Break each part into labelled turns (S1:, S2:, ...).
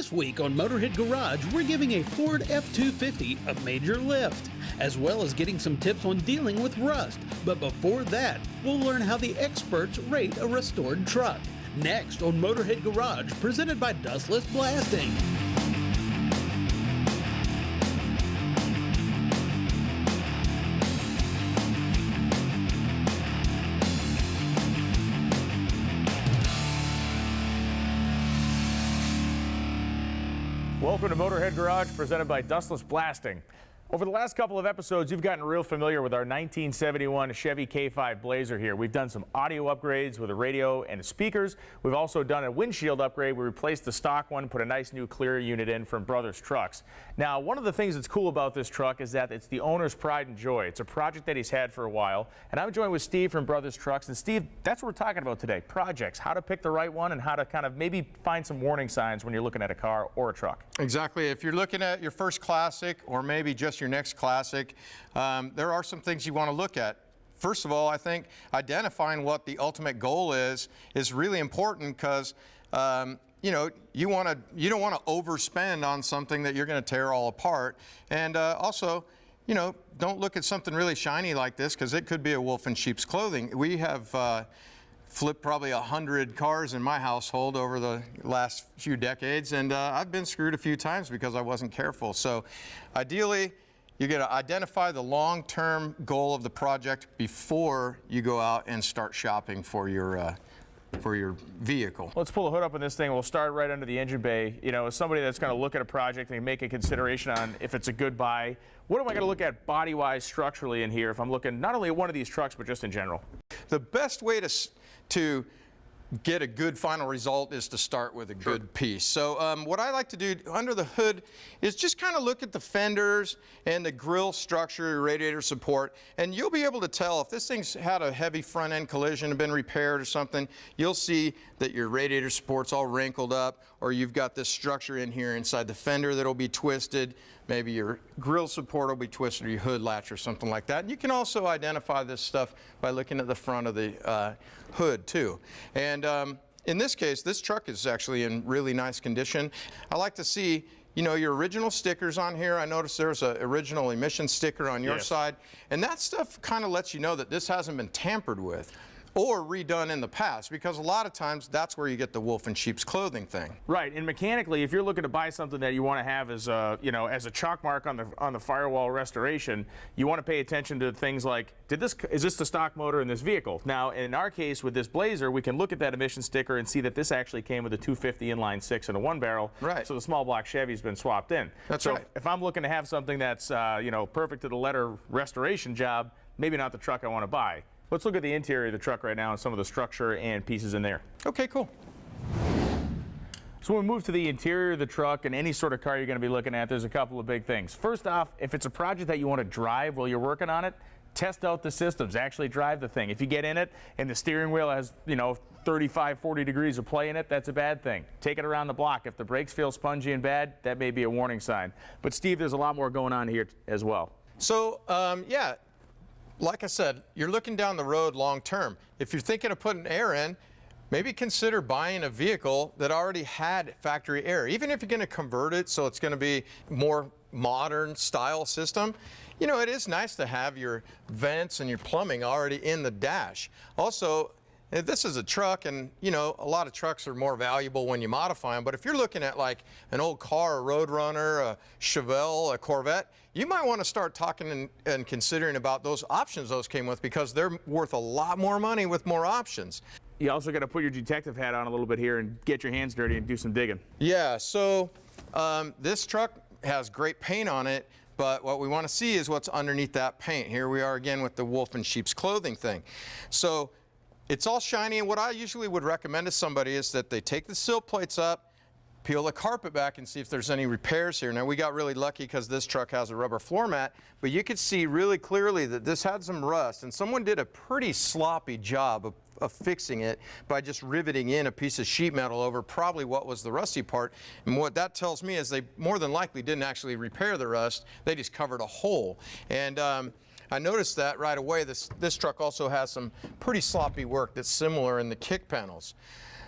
S1: This week on Motorhead Garage, we're giving a Ford F-250 a major lift, as well as getting some tips on dealing with rust. But before that, we'll learn how the experts rate a restored truck. Next on Motorhead Garage, presented by Dustless Blasting.
S2: Welcome to Motorhead Garage, presented by Dustless Blasting. Over the last couple of episodes, you've gotten real familiar with our 1971 Chevy K5 Blazer here. We've done some audio upgrades with a radio and speakers. We've also done a windshield upgrade. We replaced the stock one, put a nice new clear unit in from Brothers Trucks. Now, one of the things that's cool about this truck is that it's the owner's pride and joy. It's a project that he's had for a while. And I'm joined with Steve from Brothers Trucks. And Steve, that's what we're talking about today, projects, how to pick the right one and how to kind of maybe find some warning signs when you're looking at a car or a truck.
S3: Exactly. If you're looking at your first classic or maybe just your next classic, there are some things you want to look at. First of all, I think identifying what the ultimate goal is really important because you know, you don't want to overspend on something that you're going to tear all apart. And also, you know, don't look at something really shiny like this because it could be a wolf in sheep's clothing. We have flipped probably 100 cars in my household over the last few decades, and I've been screwed a few times because I wasn't careful. So ideally, you're going to identify the long-term goal of the project before you go out and start shopping for your vehicle.
S2: Let's pull the hood up on this thing. We'll start right under the engine bay. You know, as somebody that's going to look at a project and make a consideration on if it's a good buy, what am I going to look at body-wise structurally in here if I'm looking not only at one of these trucks but just in general?
S3: The best way to get a good final result is to start with a good piece. So what I like to do under the hood is just kind of look at the fenders and the grille structure, radiator support, and you'll be able to tell if this thing's had a heavy front end collision and been repaired or something. You'll see that your radiator support's all wrinkled up, or you've got this structure in here inside the fender that'll be twisted. Maybe your grille support will be twisted, or your hood latch or something like that. And you can also identify this stuff by looking at the front of the hood too. And in this case, this truck is actually in really nice condition. I like to see, you know, your original stickers on here. I noticed there's an original emission sticker on your side, and that stuff kind of lets you know that this hasn't been tampered with or redone in the past, because a lot of times that's where you get the wolf in sheep's clothing thing.
S2: Right, and mechanically, if you're looking to buy something that you want to have as a, you know, as a chalk mark on the firewall restoration, you want to pay attention to things like, is this the stock motor in this vehicle? Now, in our case with this Blazer, we can look at that emission sticker and see that this actually came with a 250 inline six and a one barrel.
S3: Right.
S2: So the small block Chevy's been swapped in.
S3: That's
S2: so
S3: right.
S2: If I'm looking to have something that's you know, perfect to the letter restoration job, maybe not the truck I want to buy. Let's look at the interior of the truck right now and some of the structure and pieces in there.
S3: Okay, cool.
S2: So when we move to the interior of the truck and any sort of car you're going to be looking at, there's a couple of big things. First off, if it's a project that you want to drive while you're working on it, test out the systems, actually drive the thing. If you get in it and the steering wheel has, you know, 35, 40 degrees of play in it, that's a bad thing. Take it around the block. If the brakes feel spongy and bad, that may be a warning sign. But Steve, there's a lot more going on here as well.
S3: So, yeah. Like I said, you're looking down the road long term. If you're thinking of putting air in, maybe consider buying a vehicle that already had factory air. Even if you're going to convert it so it's going to be more modern style system, you know, it is nice to have your vents and your plumbing already in the dash. Also, this is a truck, and you know, a lot of trucks are more valuable when you modify them, but if you're looking at like an old car, a Roadrunner, a Chevelle, a Corvette, you might want to start talking and considering about those options those came with, because they're worth a lot more money with more options.
S2: You also got to put your detective hat on a little bit here and get your hands dirty and do some digging.
S3: Yeah, so this truck has great paint on it, but what we want to see is what's underneath that paint. Here we are again with the wolf in sheep's clothing thing. So it's all shiny, and what I usually would recommend to somebody is that they take the sill plates up, peel the carpet back, and see if there's any repairs here. Now, we got really lucky because this truck has a rubber floor mat, but you could see really clearly that this had some rust, and someone did a pretty sloppy job of fixing it by just riveting in a piece of sheet metal over probably what was the rusty part. And what that tells me is they more than likely didn't actually repair the rust, they just covered a hole. And I noticed that right away. This truck also has some pretty sloppy work that's similar in the kick panels.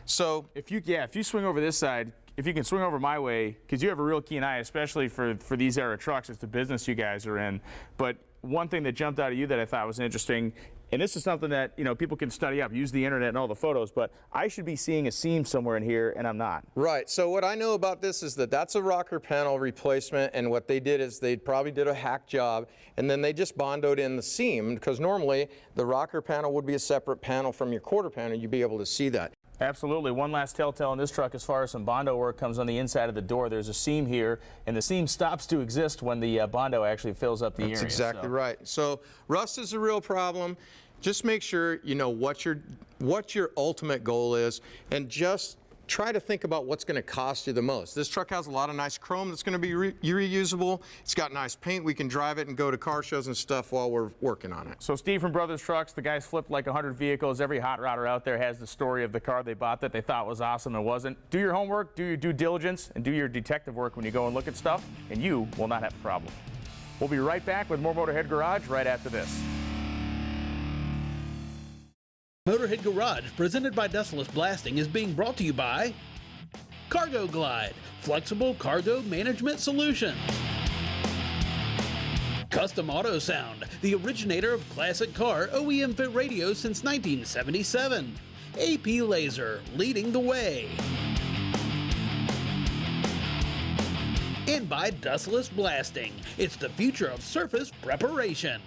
S3: So
S2: if you swing over this side, if you can swing over my way, because you have a real keen eye, especially for these era trucks. It's the business you guys are in. But one thing that jumped out at you that I thought was interesting, and this is something that, you know, people can study up, use the internet and all the photos, but I should be seeing a seam somewhere in here, and I'm not.
S3: Right. So what I know about this is that that's a rocker panel replacement, and what they did is they probably did a hack job, and then they just bondoed in the seam, because normally the rocker panel would be a separate panel from your quarter panel. You'd be able to see that.
S2: Absolutely. One last telltale in this truck as far as some Bondo work comes on the inside of the door. There's a seam here, and the seam stops to exist when the Bondo actually fills up the area.
S3: That's exactly right. So rust is a real problem. Just make sure you know what your ultimate goal is, and just try to think about what's going to cost you the most. This truck has a lot of nice chrome that's going to be reusable. It's got nice paint. We can drive it and go to car shows and stuff while we're working on it.
S2: So Steve from Brothers Trucks, the guys flipped like 100 vehicles. Every hot rodder out there has the story of the car they bought that they thought was awesome and wasn't. Do your homework, do your due diligence, and do your detective work when you go and look at stuff, and you will not have a problem. We'll be right back with more Motorhead Garage right after this.
S1: Motorhead Garage, presented by Dustless Blasting, is being brought to you by Cargo Glide, flexible cargo management solutions. Custom Auto Sound, the originator of classic car OEM fit radios since 1977. AP Laser, leading the way. And by Dustless Blasting, it's the future of surface preparation.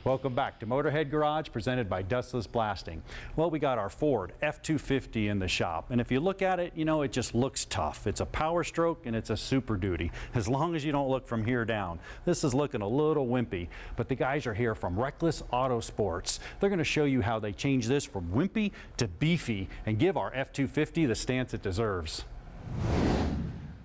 S4: Welcome back to Motorhead Garage, presented by Dustless Blasting. Well, we got our Ford F-250 in the shop, and if you look at it, you know, it just looks tough. It's a Power Stroke and it's a Super Duty, as long as you don't look from here down. This is looking a little wimpy, but the guys are here from Reckless Auto Sports. They're going to show you how they change this from wimpy to beefy and give our F-250 the stance it deserves.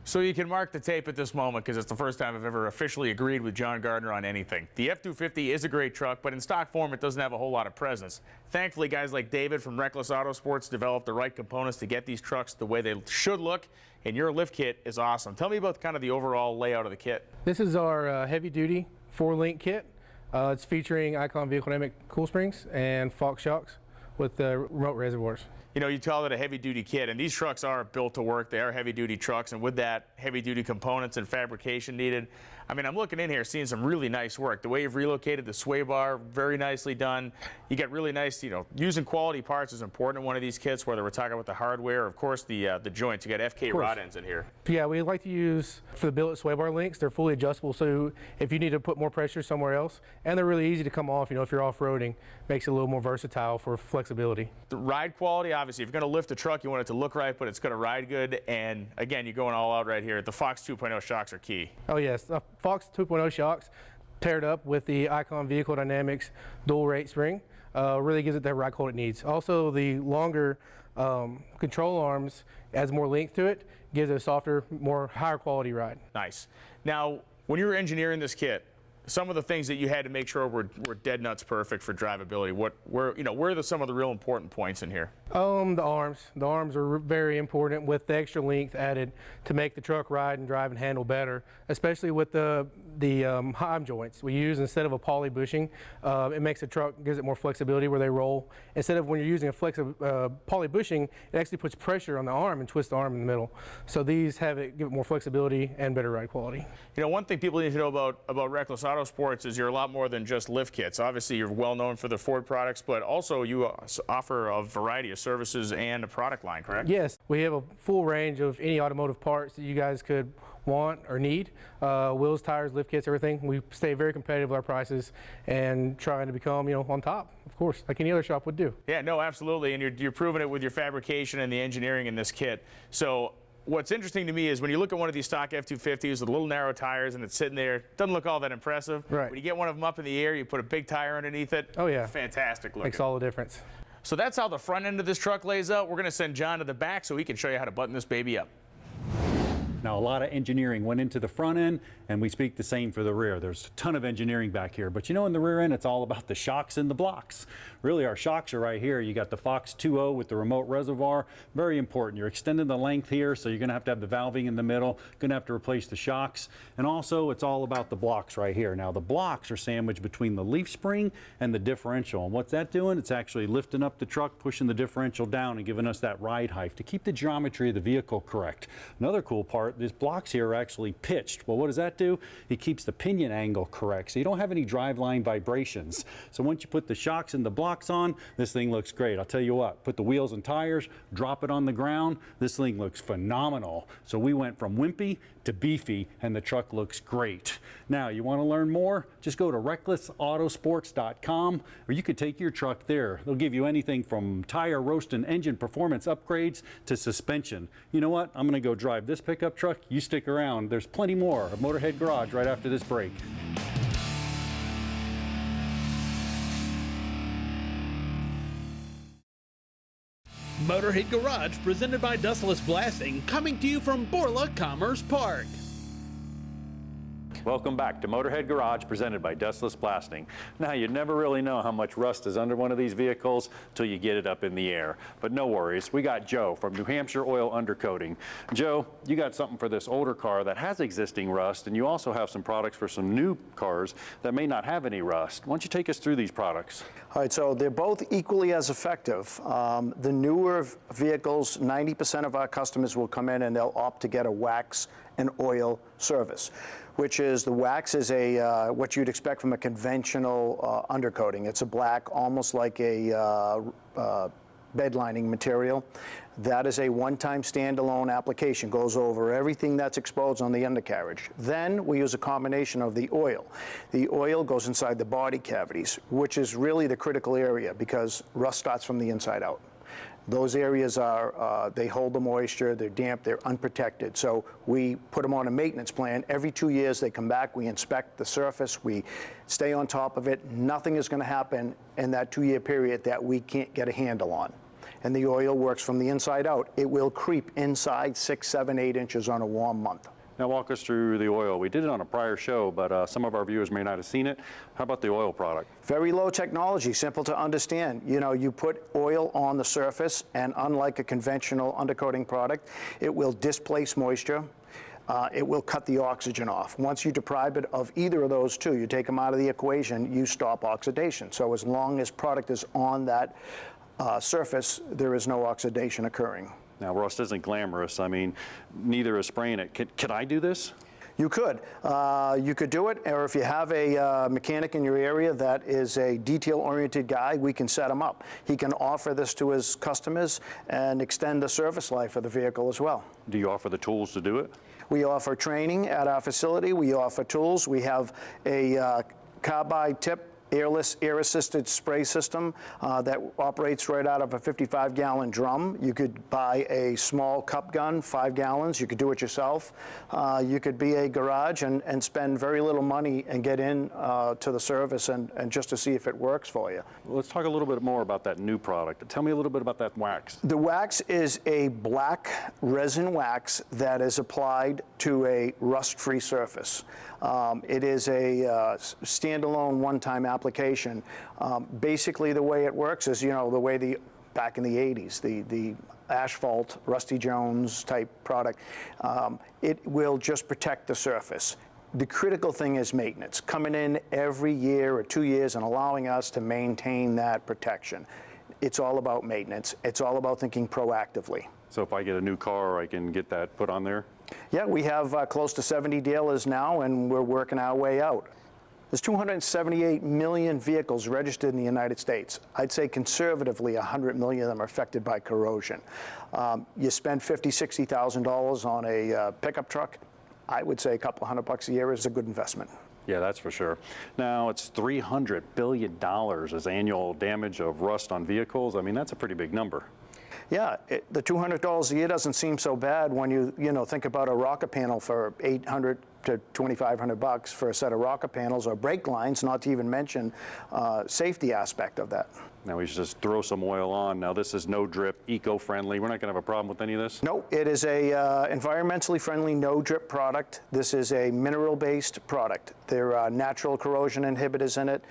S2: So you can mark the tape at this moment, because it's the first time I've ever officially agreed with John Gardner on anything. The F-250 is a great truck, but in stock form it doesn't have a whole lot of presence. Thankfully, guys like David from Reckless Auto Sports developed the right components to get these trucks the way they should look, and your lift kit is awesome. Tell me about kind of the overall layout of the kit.
S5: This is our heavy-duty 4-link kit. It's featuring Icon Vehicle Dynamic cool springs and Fox shocks with the remote reservoirs.
S2: You know, you call it a heavy-duty kit, and these trucks are built to work. They are heavy-duty trucks, and with that heavy-duty components and fabrication needed, I mean, I'm looking in here seeing some really nice work. The way you've relocated the sway bar, very nicely done. You got really nice, you know, using quality parts is important in one of these kits, whether we're talking about the hardware or, of course, the joints. You got FK rod ends in here.
S5: Yeah, we like to use, for the billet sway bar links, they're fully adjustable, so if you need to put more pressure somewhere else, and they're really easy to come off, you know, if you're off-roading, makes it a little more versatile for flexibility.
S2: The ride quality, obviously, if you're going to lift a truck, you want it to look right, but it's going to ride good, and again, you're going all out right here. The Fox 2.0 shocks are key.
S5: Oh yes, the Fox 2.0 shocks paired up with the Icon Vehicle Dynamics dual rate spring really gives it the ride hold it needs. Also, the longer control arms adds more length to it, gives it a softer, more higher quality ride.
S2: Nice. Now, when you were engineering this kit, some of the things that you had to make sure were dead nuts perfect for drivability. Where are some of the real important points in here?
S5: The arms. The arms are very important, with the extra length added to make the truck ride and drive and handle better, especially with the heim joints we use instead of a poly bushing. It makes the truck, gives it more flexibility where they roll. Instead of when you're using a poly bushing, it actually puts pressure on the arm and twists the arm in the middle. So these give it more flexibility and better ride quality.
S2: You know, one thing people need to know about Reckless Auto Sports is you're a lot more than just lift kits. Obviously, you're well known for the Ford products, but also you offer a variety of services and a product line, correct?
S5: Yes, we have a full range of any automotive parts that you guys could want or need. Wheels, tires, lift kits, everything. We stay very competitive with our prices and trying to become, you know, on top, of course, like any other shop would do.
S2: Yeah, no, absolutely, and you're proving it with your fabrication and the engineering in this kit. So what's interesting to me is when you look at one of these stock F-250s with little narrow tires and it's sitting there, doesn't look all that impressive.
S5: Right.
S2: When you get one of them up in the air, you put a big tire underneath it.
S5: Oh yeah.
S2: Fantastic looking.
S5: Makes all the difference.
S2: So that's how the front end of this truck lays out. We're going to send John to the back so he can show you how to button this baby up.
S4: Now, a lot of engineering went into the front end, and we speak the same for the rear. There's a ton of engineering back here, but you know, in the rear end, it's all about the shocks and the blocks. Really, our shocks are right here. You got the Fox 2.0 with the remote reservoir. Very important. You're extending the length here, so you're going to have the valving in the middle. Going to have to replace the shocks. And also, it's all about the blocks right here. Now, the blocks are sandwiched between the leaf spring and the differential. And what's that doing? It's actually lifting up the truck, pushing the differential down, and giving us that ride height to keep the geometry of the vehicle correct. Another cool part, these blocks here are actually pitched. Well, what does that do? It keeps the pinion angle correct, so you don't have any driveline vibrations. So once you put the shocks and the blocks on, this thing looks great. I'll tell you what, put the wheels and tires, drop it on the ground, this thing looks phenomenal. So we went from wimpy to beefy, and the truck looks great. Now, you want to learn more? Just go to recklessautosports.com, or you could take your truck there. They'll give you anything from tire, roast, and engine performance upgrades to suspension. You know what? I'm going to go drive this pickup truck. You stick around. There's plenty more of Motorhead Garage right after this break.
S1: Motorhead Garage, presented by Dustless Blasting, coming to you from Borla Commerce Park.
S4: Welcome back to Motorhead Garage, presented by Dustless Blasting. Now, you never really know how much rust is under one of these vehicles till you get it up in the air. But no worries, we got Joe from New Hampshire Oil Undercoating. Joe, you got something for this older car that has existing rust, and you also have some products for some new cars that may not have any rust. Why don't you take us through these products?
S6: All right, so they're both equally as effective. The newer vehicles, 90% of our customers will come in and they'll opt to get a wax and oil service, which is, the wax is a what you'd expect from a conventional undercoating. It's a black, almost like a bed lining material. That is a one-time standalone application, goes over everything that's exposed on the undercarriage. Then we use a combination of the oil. The oil goes inside the body cavities, which is really the critical area because rust starts from the inside out. Those areas are, they hold the moisture, they're damp, they're unprotected. So we put them on a maintenance plan. Every 2 years they come back, we inspect the surface, we stay on top of it. Nothing is going to happen in that 2-year period that we can't get a handle on. And the oil works from the inside out. It will creep inside 6, 7, 8 inches on a warm month.
S4: Now, walk us through the oil. We did it on a prior show, but some of our viewers may not have seen it. How about the oil product?
S6: Very low technology, simple to understand. You know, you put oil on the surface, and unlike a conventional undercoating product, it will displace moisture. It will cut the oxygen off. Once you deprive it of either of those two, you take them out of the equation, you stop oxidation. So as long as product is on that surface, there is no oxidation occurring.
S4: Now, rust isn't glamorous. I mean, neither is spraying it. Can I do this?
S6: You could. You could do it, or if you have a mechanic in your area that is a detail-oriented guy, we can set him up. He can offer this to his customers and extend the service life of the vehicle as well.
S4: Do you offer the tools to do it?
S6: We offer training at our facility. We offer tools. We have a carbide tip, airless, air-assisted spray system that operates right out of a 55-gallon drum. You could buy a small cup gun, 5 gallons. You could do it yourself. You could be a garage and spend very little money and get in to the service and just to see if it works for you.
S4: Well, let's talk a little bit more about that new product. Tell me a little bit about that wax.
S6: The wax is a black resin wax that is applied to a rust-free surface. It is a standalone one-time application. Basically, the way it works is, you know, the way back in the 80s, the asphalt, Rusty Jones type product, it will just protect the surface. The critical thing is maintenance, coming in every year or 2 years and allowing us to maintain that protection. It's all about maintenance. It's all about thinking proactively.
S4: So if I get a new car, I can get that put on there?
S6: Yeah, we have close to 70 dealers now, and we're working our way out. There's 278 million vehicles registered in the United States. I'd say conservatively 100 million of them are affected by corrosion. You spend $50,000, $60,000 on a pickup truck, I would say a couple $100 a year is a good investment.
S4: Yeah, that's for sure. Now, it's $300 billion as annual damage of rust on vehicles. I mean, that's a pretty big number.
S6: Yeah, the $200 a year doesn't seem so bad when you think about a rocker panel for $800 to $2,500 for a set of rocker panels or brake lines, not to even mention safety aspect of that.
S4: Now we just throw some oil on. Now this is no drip, eco-friendly. We're not going to have a problem with any of this?
S6: No, it is a environmentally friendly no drip product. This is a mineral-based product. There are natural corrosion inhibitors in it.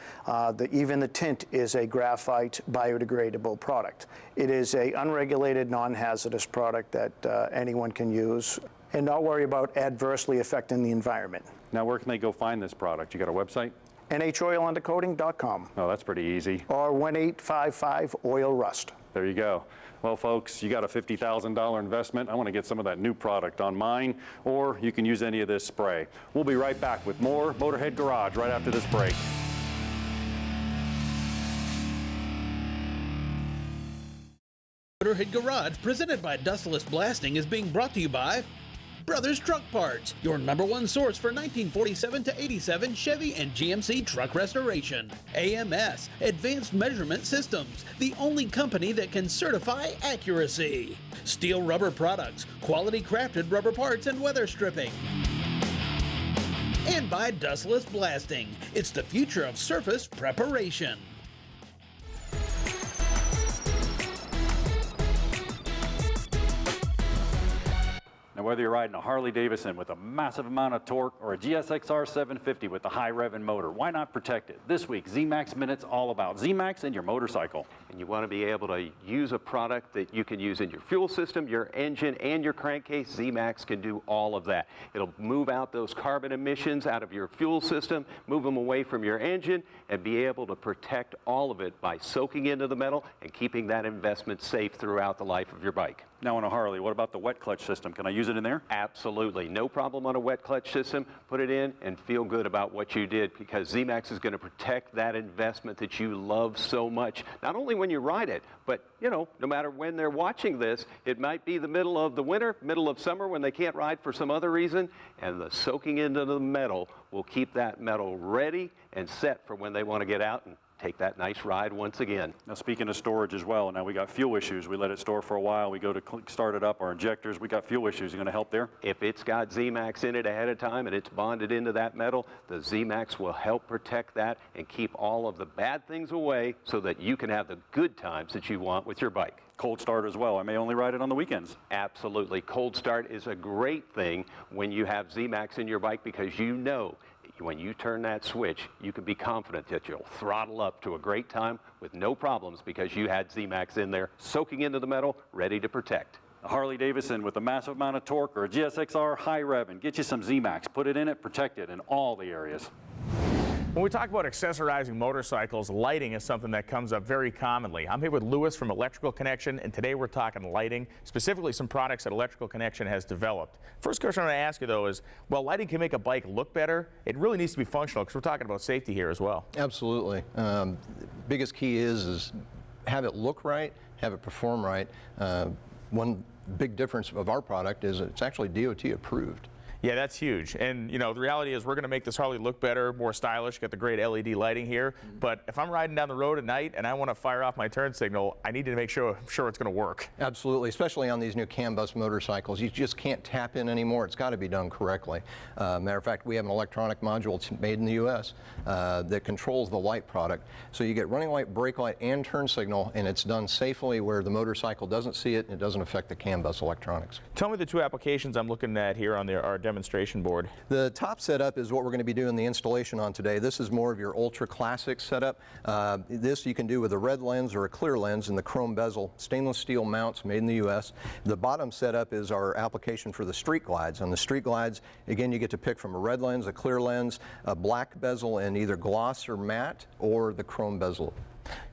S6: Even the tint is a graphite biodegradable product. It is a unregulated, non-hazardous product that anyone can use and not worry about adversely affecting the environment.
S4: Now where can they go find this product? You got a website?
S6: NHOilundercoating.com.
S4: Oh, that's pretty easy.
S6: Or 1-855-OIL-RUST.
S4: There you go. Well, folks, you got a $50,000 investment. I want to get some of that new product on mine, or you can use any of this spray. We'll be right back with more Motorhead Garage right after this break.
S1: Motorhead Garage, presented by Dustless Blasting, is being brought to you by Brothers Truck Parts, your #1 source for 1947 to 87 Chevy and GMC truck restoration. AMS, Advanced Measurement Systems, the only company that can certify accuracy. Steele Rubber Products, quality crafted rubber parts and weather stripping. And by Dustless Blasting, it's the future of surface preparation.
S4: Now, whether you're riding a Harley Davidson with a massive amount of torque or a GSX-R 750 with a high revving motor, why not protect it? This week, Z-Max Minute's all about Z-Max and your motorcycle.
S7: And you want to be able to use a product that you can use in your fuel system, your engine, and your crankcase. Z-Max can do all of that. It'll move out those carbon emissions out of your fuel system, move them away from your engine, and be able to protect all of it by soaking into the metal and keeping that investment safe throughout the life of your bike.
S4: Now on a Harley, what about the wet clutch system? Can I use it in there?
S7: Absolutely. No problem on a wet clutch system. Put it in and feel good about what you did, because Z-Max is going to protect that investment that you love so much. Not only when you ride it, but, you know, no matter when they're watching this, it might be the middle of the winter, middle of summer when they can't ride for some other reason, and the soaking into the metal will keep that metal ready and set for when they want to get out and take that nice ride once again.
S4: Now speaking of storage as well, now we got fuel issues. We let it store for a while. We go to start it up, our injectors, we got fuel issues. You going to help there?
S7: If it's got Z-Max in it ahead of time and it's bonded into that metal, the Z-Max will help protect that and keep all of the bad things away so that you can have the good times that you want with your bike.
S4: Cold start as well. I may only ride it on the weekends.
S7: Absolutely. Cold start is a great thing when you have Z-Max in your bike, because you know when you turn that switch, you can be confident that you'll throttle up to a great time with no problems, because you had Z-Max in there soaking into the metal, ready to protect.
S4: A Harley Davidson with a massive amount of torque or a GSX-R high rev, and get you some Z-Max. Put it in it, protect it in all the areas.
S2: When we talk about accessorizing motorcycles, lighting is something that comes up very commonly. I'm here with Lewis from Electrical Connection, and today we're talking lighting, specifically some products that Electrical Connection has developed. First question I want to ask you, though, is, well, lighting can make a bike look better. It really needs to be functional, because we're talking about safety here as well.
S8: Absolutely. Biggest key is have it look right, have it perform right. One big difference of our product is it's actually DOT approved.
S2: Yeah, that's huge. And, you know, the reality is we're going to make this Harley look better, more stylish, got the great LED lighting here. But if I'm riding down the road at night and I want to fire off my turn signal, I need to make sure it's going to work.
S8: Absolutely, especially on these new CAN bus motorcycles. You just can't tap in anymore. It's got to be done correctly. Matter of fact, we have an electronic module, it's made in the U.S., that controls the light product. So you get running light, brake light, and turn signal, and it's done safely where the motorcycle doesn't see it and it doesn't affect the CAN bus electronics.
S2: Tell me the two applications I'm looking at here on our demonstration board.
S8: The top setup is what we're going to be doing the installation on today. This is more of your ultra classic setup. This you can do with a red lens or a clear lens and the chrome bezel, stainless steel mounts made in the U.S. The bottom setup is our application for the street glides. On the street glides, again, you get to pick from a red lens, a clear lens, a black bezel, and either gloss or matte, or the chrome bezel.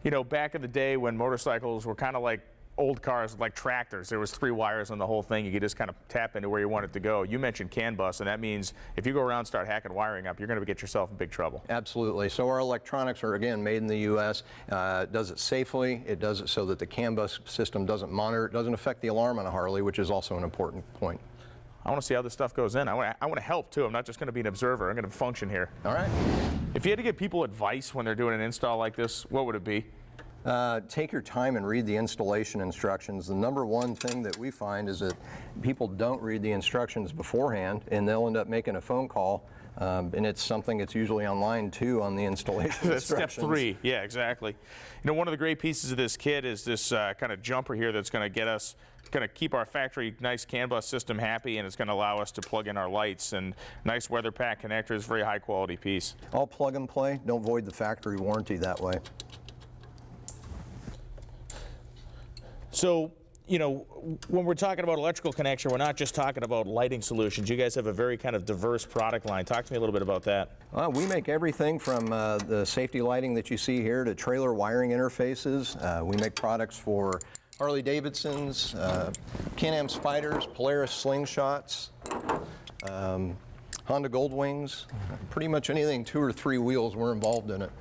S2: You know, back in the day when motorcycles were kind of like old cars, like tractors, there was 3 wires on the whole thing. You could just kind of tap into where you want it to go. You mentioned CAN bus, and that means if you go around and start hacking wiring up, you're going to get yourself in big trouble.
S8: Absolutely. So our electronics are, again, made in the U.S. It does it safely. It does it so that the CAN bus system doesn't monitor, it doesn't affect the alarm on a Harley, which is also an important point.
S2: I want to see how this stuff goes in. I want to help, too. I'm not just going to be an observer. I'm going to function here.
S8: All right.
S2: If you had to give people advice when they're doing an install like this, what would it be?
S8: Take your time and read the installation instructions. The number one thing that we find is that people don't read the instructions beforehand, and they'll end up making a phone call, and it's something that's usually online too on the installation
S2: That's step
S8: instructions.
S2: 3. Yeah, exactly. You know, one of the great pieces of this kit is this kind of jumper here that's going to get us, going to keep our factory nice CAN bus system happy, and it's going to allow us to plug in our lights, and nice weather pack connectors, very high quality piece.
S8: All plug and play. Don't void the factory warranty that way.
S2: So, you know, when we're talking about electrical connection, we're not just talking about lighting solutions. You guys have a very kind of diverse product line. Talk to me a little bit about that.
S8: We make everything from the safety lighting that you see here to trailer wiring interfaces. We make products for Harley Davidsons, Can-Am Spyders, Polaris Slingshots, Honda Goldwings. Pretty much anything 2 or 3 wheels, we're involved in it.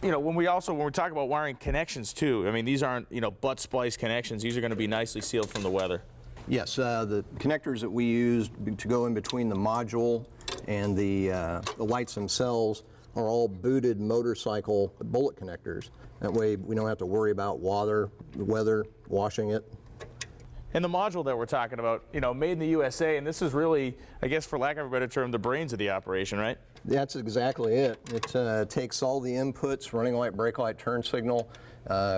S2: You know, when we talk about wiring connections too, I mean, these aren't, you know, butt splice connections. These are going to be nicely sealed from the weather.
S8: Yes, the connectors that we use to go in between the module and the lights themselves are all booted motorcycle bullet connectors. That way we don't have to worry about weather, washing it.
S2: And the module that we're talking about, you know, made in the USA, and this is really, I guess for lack of a better term, the brains of the operation, right?
S8: That's exactly it. It takes all the inputs, running light, brake light, turn signal,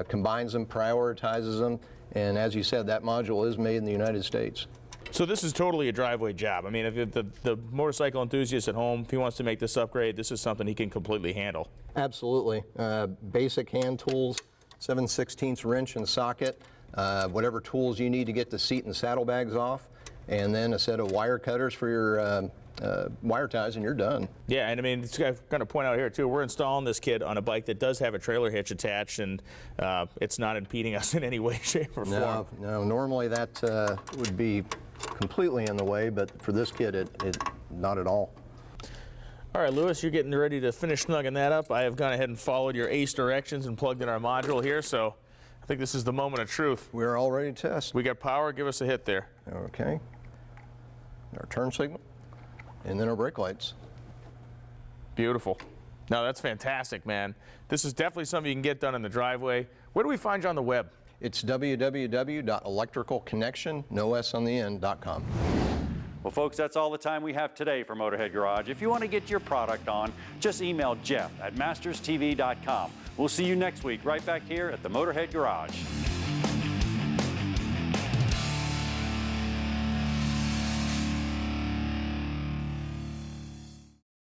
S8: combines them, prioritizes them, and as you said, that module is made in the United States.
S2: So this is totally a driveway job. I mean, if the motorcycle enthusiast at home, if he wants to make this upgrade, this is something he can completely handle.
S8: Absolutely. Basic hand tools, 7/16 wrench and socket, whatever tools you need to get the seat and saddlebags off, and then a set of wire cutters for your wire ties, and you're done.
S2: Yeah, and I mean, it's got to point out here too, we're installing this kit on a bike that does have a trailer hitch attached, and it's not impeding us in any way, shape, or form.
S8: No, normally that would be completely in the way, but for this kit, it not at all.
S2: All right, Lewis, you're getting ready to finish snugging that up. I have gone ahead and followed your ACE directions and plugged in our module here, so I think this is the moment of truth.
S8: We're all ready to test.
S2: We got power, give us a hit there.
S8: Okay. Our turn signal, and then our brake lights.
S2: Beautiful. No, that's fantastic, man. This is definitely something you can get done in the driveway. Where do we find you on the web?
S8: It's www.electricalconnection.com.
S9: Well, folks, that's all the time we have today for Motorhead Garage. If you want to get your product on, just email Jeff at masterstv.com. We'll see you next week right back here at the Motorhead Garage.